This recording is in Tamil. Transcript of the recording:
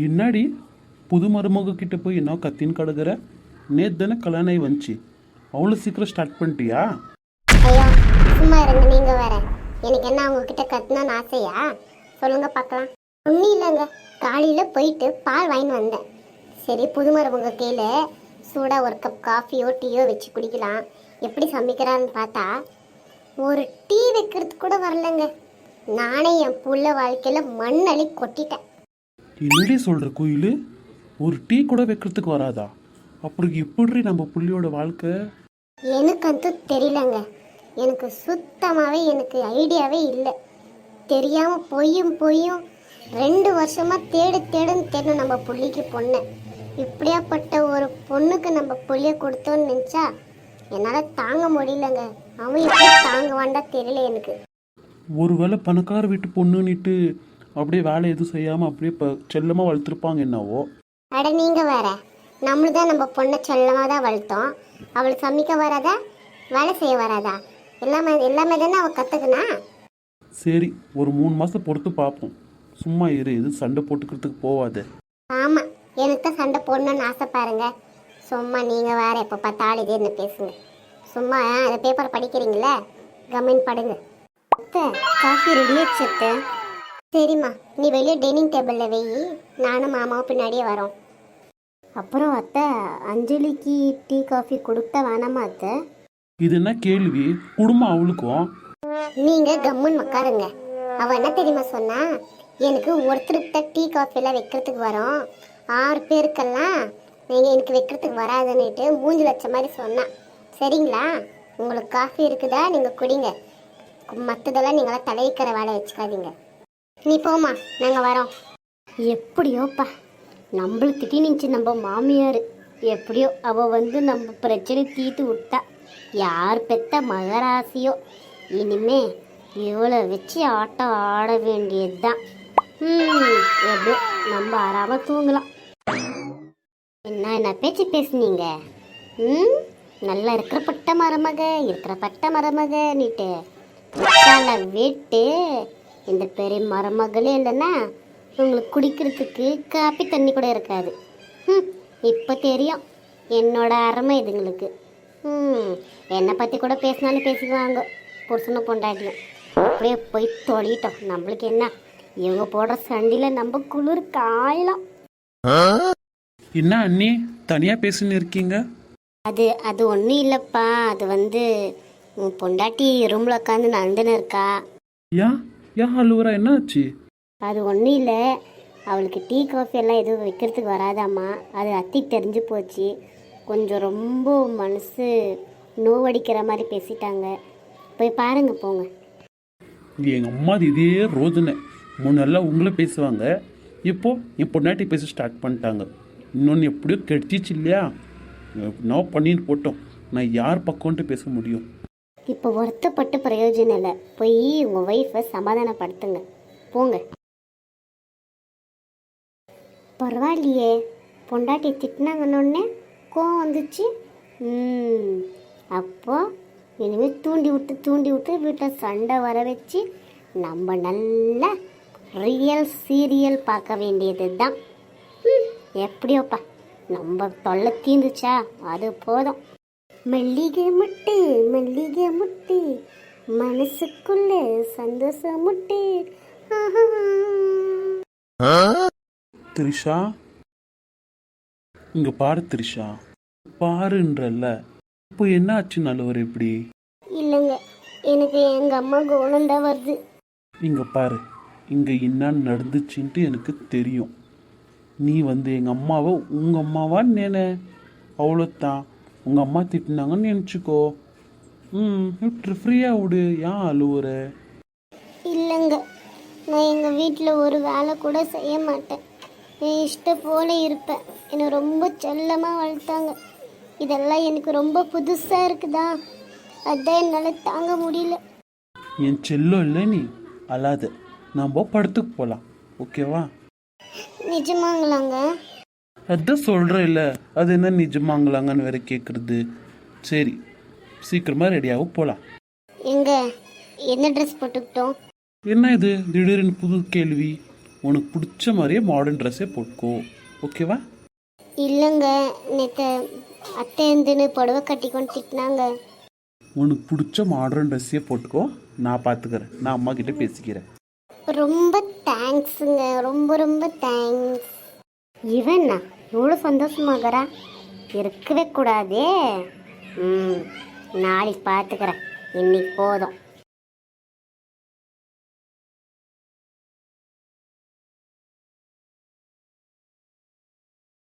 என்னாடி புது மருமக கிட்ட போய் என்ன கத்தின்னு கிடக்குற? நேத்து தானே கல்யாணம் ஆகி வந்துச்சு, அவ்வளோ சீக்கிரம் ஸ்டார்ட் பண்ணிட்டியா? ஐயா சும்மா இருங்க, நீங்க வேற. எனக்கு என்ன உங்ககிட்ட கத்துனான்னு ஆசையா? சொல்லுங்க பார்க்கலாம். ஒன்றும் இல்லைங்க, காலையில் போயிட்டு பால் வாங்கின்னு வந்தேன். சரி புது மருமக கையில் சூடாக ஒரு கப் காஃபியோ டீயோ வச்சு குடிக்கலாம், எப்படி சமைக்கிறான்னு பார்த்தா ஒரு டீ வைக்கிறதுக்கு கூட வரலங்க. நானே என் புள்ள வாழ்க்கையில் மண் அள்ளி கொட்டிட்டேன். என்னடி சொல்கிற கோயில், ஒரு டீ கூட வைக்கிறதுக்கு வராதா? அப்படி எப்படி நம்ம புள்ளியோட வாழ்க்கை? எனக்கு அந்த தெரியலங்க, எனக்கு சுத்தமாகவே எனக்கு ஐடியாவே இல்லை. தெரியாமல் பொய்யும் 2 வருஷமாக தேடுன்னு நம்ம புள்ளிக்கு பொண்ணு. இப்படியாப்பட்ட ஒரு பொண்ணுக்கு நம்ம புள்ளிய கொடுத்தோன்னு நினச்சா என்னால் தாங்க முடியலங்க. அவன் எப்படி தாங்குவான்டா தெரியல எனக்கு. ஒருவேளை பணக்கார வீட்டு பொண்ணுன்னுட்டு அப்படியே வேலை எதுவும் செய்யாமல் அப்படியே செல்லமாக வளர்த்துருப்பாங்க என்னவோ. அட நீங்கள் வேற, நம்மளுதான் நம்ம பொண்ணை செல்லமாக தான் வளர்த்தோம். அவளுக்கு சமைக்க வராதா, வேலை செய்ய வராதா? எல்லாமே தானே அவள் கற்றுக்குனா. சரி, ஒரு 3 மாதம் பொறுத்து பார்ப்போம். சும்மா இரு, எது சண்டை போட்டுக்கிறதுக்கு போவாது. ஆமாம், எனக்கு தான் சண்டை போடணும்னு ஆசை பாருங்க. சும்மா நீங்கள் வேற எப்போ பார்த்தாலும் இதே என்ன பேசுங்க. சும்மா அந்த பேப்பர் படிக்கிறீங்களே, கமெண்ட் படுங்க. காஃபி ரெடி ஆச்சு. சரிம்மா, நீ வெளியே டைனிங் டேபிளில் வெயி, நானும் மாமாவும் பின்னாடியே வரோம். அப்புறம் அத்தை, அஞ்சலிக்கு டீ காஃபி கொடுத்தா வேணாமா அத்தை? இது என்ன கேள்வி? குடும்பம் அவளுக்கும். நீங்க கம்முன்னு உட்காருங்க. அவ என்ன தெரியுமா சொன்னா, எனக்கு ஒருத்தருக்கு டீ காஃபி எல்லாம் வைக்கிறதுக்கு வரும், 6 பேருக்கெல்லாம் நீங்க எனக்கு வைக்கிறதுக்கு வராதுன்னுட்டு மூஞ்சி லட்ச மாதிரி சொன்னா. சரிங்களா, உங்களுக்கு காஃபி இருக்குதா, நீங்க குடிங்க. மற்றதெல்லாம் நீங்களாம் தலைவிக்கிற வேலை வச்சுக்காதீங்க. நீ போமா, நாங்கள் வரோம். எப்படியோப்பா, நம்மளுக்கு திடீர்னுச்சு நம்ம மாமியார். எப்படியோ அவள் வந்து நம்ம பிரச்சனை தீர்த்து விட்டா. யார் பெத்த மகராசியோ, இனிமே இவளை வச்சு ஆட்டம் ஆட வேண்டியது தான். எப்படியோ நம்ம ஆறாமல் தூங்கலாம். என்ன பேச்சு பேசுனீங்க? நல்லா இருக்கிற பட்ட மருமக நீட்டு வீட்டு இந்த பெரிய மருமகளே இல்லைன்னா உங்களுக்கு குடிக்கிறதுக்கு காப்பி தண்ணி கூட இருக்காது. இப்போ தெரியும் என்னோட அருமை இதுங்களுக்கு. என்னை பற்றி கூட பேசினாலும் பேசிக்குவாங்க, புருஷனை பொண்டாட்டியும். அப்படியே போய் தொழிட்டோம். நம்மளுக்கு என்ன, இவங்க போடுற சண்டியில் நம்ம குளிர் காயலாம். என்ன அண்ணி தனியாக பேசின்னு இருக்கீங்க? அது ஒன்றும் இல்லைப்பா, அது வந்து பொண்டாட்டி ரூமில் உட்காந்து நண்டுன்னு இருக்கா. ஏன் அழுவுறா, என்ன ஆச்சு? அது ஒன்றும் இல்லை, அவளுக்கு டீ காஃபி எல்லாம் எதுவும் வைக்கிறதுக்கு வராதாம்மா. அது அத்திக்கு தெரிஞ்சு போச்சு. கொஞ்சம் ரொம்ப மனசு நோவடிக்கிற மாதிரி பேசிட்டாங்க. போய் பாருங்க, போங்க. எங்கள் அம்மா இதே ரோதனை. முன்னெல்லாம் உங்களை பேசுவாங்க, இப்போ என் பொண்டாட்டி பேச ஸ்டார்ட் பண்ணிட்டாங்க. இன்னொன்று எப்படியோ கெடுச்சிச்சு இல்லையா? நான் பண்ணிட்டு போட்டோம், நான் யார் பக்கம்ன்ட்டு பேச முடியும்? இப்போ வருத்தப்பட்டு பிரயோஜனம் இல்லை. போய் உங்கள் ஒய்ஃபை சமாதானப்படுத்துங்க, போங்க. பரவாயில்லையே, பொண்டாட்டி திட்டினாங்கன்னொன்னே கோவம் வந்துச்சு. அப்போ இனிமேல் தூண்டி விட்டு வீட்டில் சண்டை வர வச்சு நம்ம நல்லா ரியல் சீரியல் பார்க்க வேண்டியது தான். எப்படியோப்பா, நம்ம தொல்லை தீந்துச்சா அது போதும். மல்லிகை முட்டு மனசுக்குள்ள சந்தோஷம் முட்டு. திரிஷா, இங்க பாரு திரிஷா, பாருன்றல்ல. இப்போ என்ன ஆச்சு நல்லவர்? எப்படி? இல்லைங்க, எனக்கு எங்க அம்மா கோணம் தான் வருது. இங்க பாரு, இங்க என்ன நடந்துச்சுன்ட்டு எனக்கு தெரியும். நீ வந்து எங்க அம்மாவை உங்க அம்மாவான்னு நேனே, அவ்வளோத்தான். உங்க அம்மா திட்டினாங்கன்னு நினச்சிக்கோ. இப்படி ஃப்ரீயா விடு, ஏன் அழுவுற? இல்லைங்க, நான் எங்கள் வீட்டில் ஒரு வேலை கூட செய்ய மாட்டேன். என் இஷ்டம் போல இருப்பேன். என்னை ரொம்ப செல்லமாக வளர்த்தாங்க. இதெல்லாம் எனக்கு ரொம்ப புதுசாக இருக்குதா, அதான் என்னால் தாங்க முடியல. என் செல்லம் இல்லை, நீ அழாத. நம்ம படத்துக்கு போகலாம், ஓகேவா? நிஜமாங்களாங்க? அதான் சொல்கிறேன் இல்லை, அது என்ன நிஜமாங்களாங்கன்னு வேற கேட்குறது. சரி, சீக்கிரமாக ரெடியாகவும் போகலாம். எங்க என்ன ட்ரெஸ் போட்டுக்கிட்டோம்? என்ன இது திடீர்னு புது கேள்வி? உனக்கு பிடிச்ச மாதிரியே மாடர்ன் ட்ரெஸ்ஸே போட்டுக்கோ, ஓகேவா? இல்லைங்க, நேற்று அத்தை இருந்துன்னு புடவை கட்டிக்கொண்டு திட்டினாங்க. உனக்கு பிடிச்ச மாடர்ன் ட்ரெஸ்ஸே போட்டுக்கோ, நான் பார்த்துக்கிறேன், நான் அம்மா கிட்ட பேசிக்கிறேன். ரொம்ப தேங்க்ஸுங்க, ரொம்ப ரொம்ப தேங்க்ஸ். இவன்னா இவ்வளோ சந்தோஷமாகறா, இருக்கவே கூடாதே. நாளைக்கு பார்த்துக்கிறேன், இன்னைக்கு போதும்.